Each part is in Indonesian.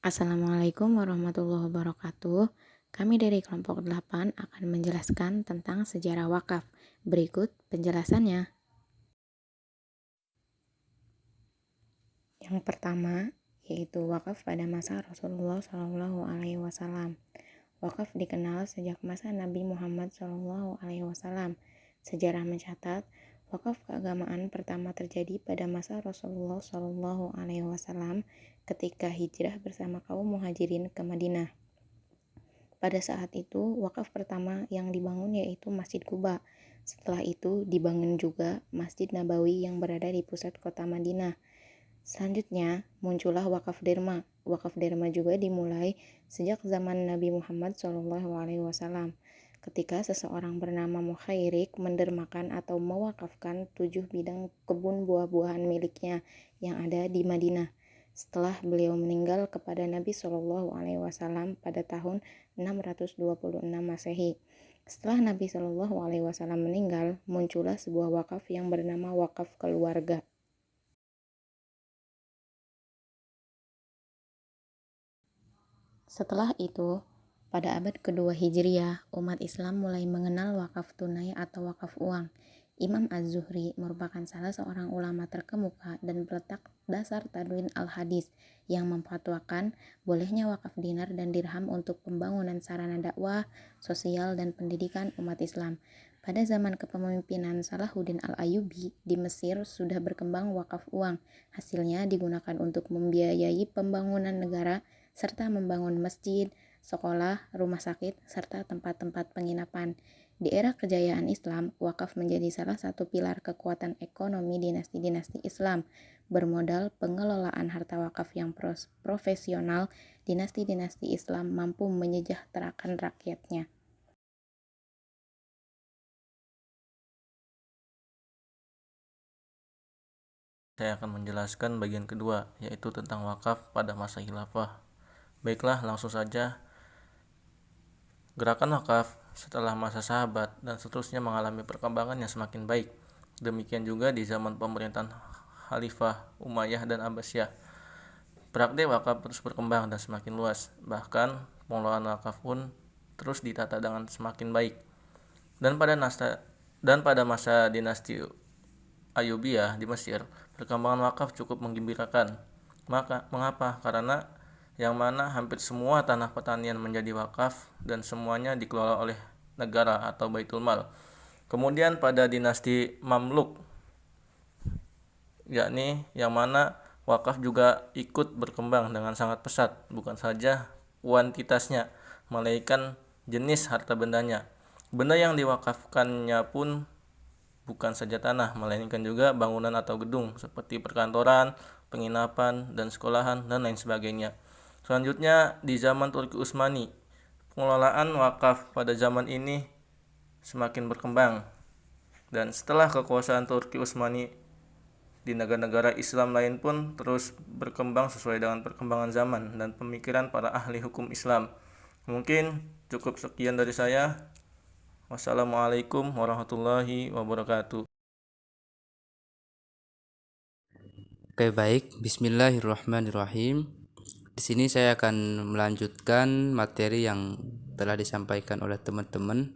Assalamualaikum warahmatullahi wabarakatuh. Kami dari kelompok 8 akan menjelaskan tentang sejarah wakaf. Berikut penjelasannya. Yang pertama, yaitu wakaf pada masa Rasulullah SAW. Wakaf dikenal sejak masa Nabi Muhammad SAW. Sejarah mencatat, wakaf keagamaan pertama terjadi pada masa Rasulullah SAW ketika hijrah bersama kaum muhajirin ke Madinah. Pada saat itu, wakaf pertama yang dibangun yaitu Masjid Quba. Setelah itu, dibangun juga Masjid Nabawi yang berada di pusat kota Madinah. Selanjutnya, muncullah wakaf derma. Wakaf derma juga dimulai sejak zaman Nabi Muhammad SAW. Ketika seseorang bernama Mukhairik mendermakan atau mewakafkan 7 bidang kebun buah-buahan miliknya yang ada di Madinah. Setelah beliau meninggal kepada Nabi SAW pada tahun 626 Masehi. Setelah Nabi SAW meninggal, muncullah sebuah wakaf yang bernama wakaf keluarga. Setelah itu, pada abad kedua Hijriah, umat Islam mulai mengenal wakaf tunai atau wakaf uang. Imam Az-Zuhri merupakan salah seorang ulama terkemuka dan peletak dasar Tadwin al-Hadis yang memfatwakan bolehnya wakaf dinar dan dirham untuk pembangunan sarana dakwah, sosial, dan pendidikan umat Islam. Pada zaman kepemimpinan Salahuddin al-Ayyubi di Mesir sudah berkembang wakaf uang. Hasilnya digunakan untuk membiayai pembangunan negara serta membangun masjid, sekolah, rumah sakit, serta tempat-tempat penginapan. Di era kejayaan Islam, wakaf menjadi salah satu pilar kekuatan ekonomi dinasti-dinasti Islam. Bermodal pengelolaan harta wakaf yang profesional, dinasti-dinasti Islam mampu menyejahterakan rakyatnya. Saya akan menjelaskan bagian kedua, yaitu tentang wakaf pada masa khilafah. Baiklah, langsung saja. Gerakan wakaf setelah masa sahabat dan seterusnya mengalami perkembangan yang semakin baik. Demikian juga di zaman pemerintahan Khalifah Umayyah dan Abbasiyah. Praktik wakaf terus berkembang dan semakin luas. Bahkan pengelolaan wakaf pun terus ditata dengan semakin baik. Dan pada masa dinasti Ayyubiyah di Mesir, perkembangan wakaf cukup menggembirakan. Mengapa? Karena yang mana hampir semua tanah pertanian menjadi wakaf dan semuanya dikelola oleh negara atau Baitul Mal. Kemudian pada dinasti Mamluk, yakni yang mana wakaf juga ikut berkembang dengan sangat pesat, bukan saja kuantitasnya, melainkan jenis harta bendanya. Benda yang diwakafkannya pun bukan saja tanah, melainkan juga bangunan atau gedung seperti perkantoran, penginapan, dan sekolahan, dan lain sebagainya. Selanjutnya, di zaman Turki Utsmani, pengelolaan wakaf pada zaman ini semakin berkembang. Dan setelah kekuasaan Turki Utsmani di negara-negara Islam lain pun terus berkembang sesuai dengan perkembangan zaman dan pemikiran para ahli hukum Islam. Mungkin cukup sekian dari saya. Wassalamualaikum warahmatullahi wabarakatuh. Oke, baik. Bismillahirrahmanirrahim. Di sini saya akan melanjutkan materi yang telah disampaikan oleh teman-teman.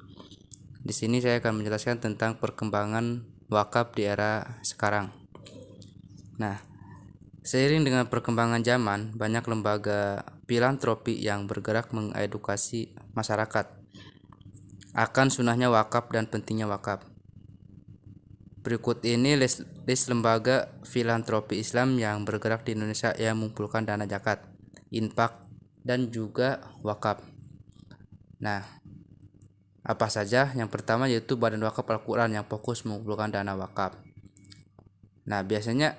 Di sini saya akan menjelaskan tentang perkembangan wakaf di era sekarang. Nah, seiring dengan perkembangan zaman, banyak lembaga filantropi yang bergerak mengedukasi masyarakat akan sunahnya wakaf dan pentingnya wakaf. Berikut ini list lembaga filantropi Islam yang bergerak di Indonesia yang mengumpulkan dana zakat, infak, dan juga wakaf. Nah, apa saja? Yang pertama yaitu Badan Wakaf Al-Quran yang fokus mengumpulkan dana wakaf. Nah, biasanya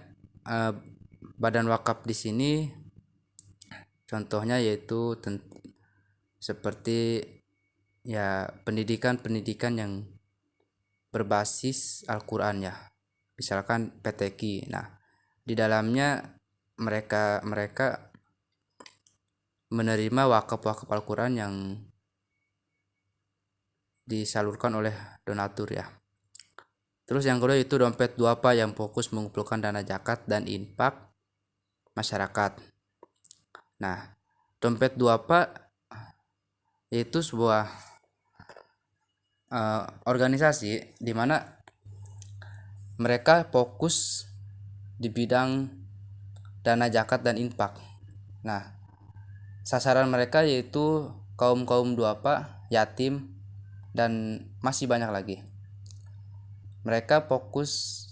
badan wakaf di sini contohnya yaitu seperti ya pendidikan yang berbasis Al-Quran ya, misalkan PTQ. Nah, di dalamnya mereka menerima wakaf Al-Quran yang disalurkan oleh donatur ya. Terus yang kedua itu dompet duafa yang fokus mengumpulkan dana zakat dan infak masyarakat. Nah, Dompet Duafa yaitu sebuah organisasi di mana mereka fokus di bidang dana zakat dan infak. Nah, sasaran mereka yaitu kaum duafa, yatim, dan masih banyak lagi. Mereka fokus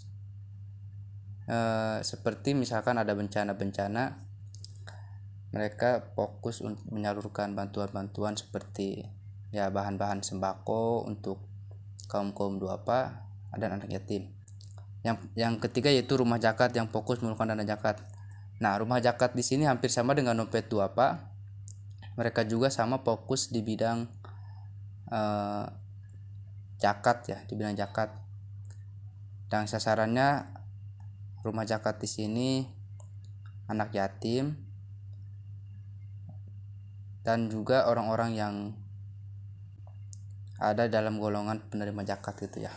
seperti misalkan ada bencana-bencana, mereka fokus untuk menyalurkan bantuan-bantuan seperti ya bahan-bahan sembako untuk kaum duafa dan anak yatim. Yang ketiga yaitu rumah zakat yang fokus mengumpulkan dana zakat. Nah, rumah zakat di sini hampir sama dengan dompet duafa. Mereka juga sama fokus di bidang zakat ya, di bidang zakat. Dan sasarannya rumah zakat di sini anak yatim dan juga orang-orang yang ada dalam golongan penerima zakat gitu ya.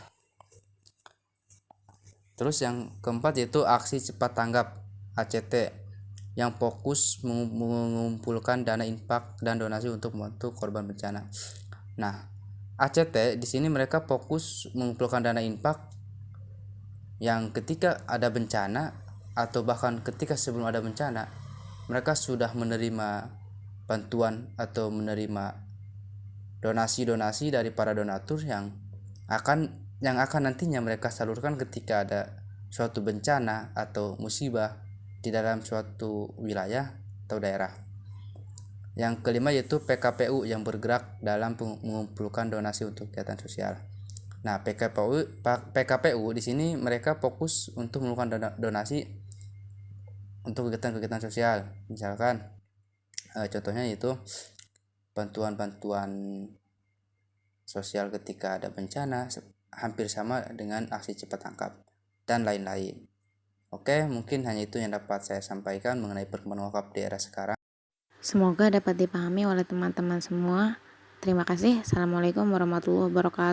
Terus yang keempat yaitu aksi cepat tanggap ACT yang fokus mengumpulkan dana infak dan donasi untuk membantu korban bencana. Nah, ACT di sini mereka fokus mengumpulkan dana infak yang ketika ada bencana atau bahkan ketika sebelum ada bencana mereka sudah menerima bantuan atau menerima donasi-donasi dari para donatur yang akan nantinya mereka salurkan ketika ada suatu bencana atau musibah di dalam suatu wilayah atau daerah. Yang kelima yaitu PKPU yang bergerak dalam mengumpulkan donasi untuk kegiatan sosial. Nah, PKPU di sini mereka fokus untuk mengumpulkan donasi untuk kegiatan-kegiatan sosial. Misalkan contohnya yaitu bantuan-bantuan sosial ketika ada bencana, hampir sama dengan aksi cepat tangkap dan lain-lain. Oke, mungkin hanya itu yang dapat saya sampaikan mengenai perkembangan wakaf di era sekarang. Semoga dapat dipahami oleh teman-teman semua. Terima kasih. Assalamualaikum warahmatullahi wabarakatuh.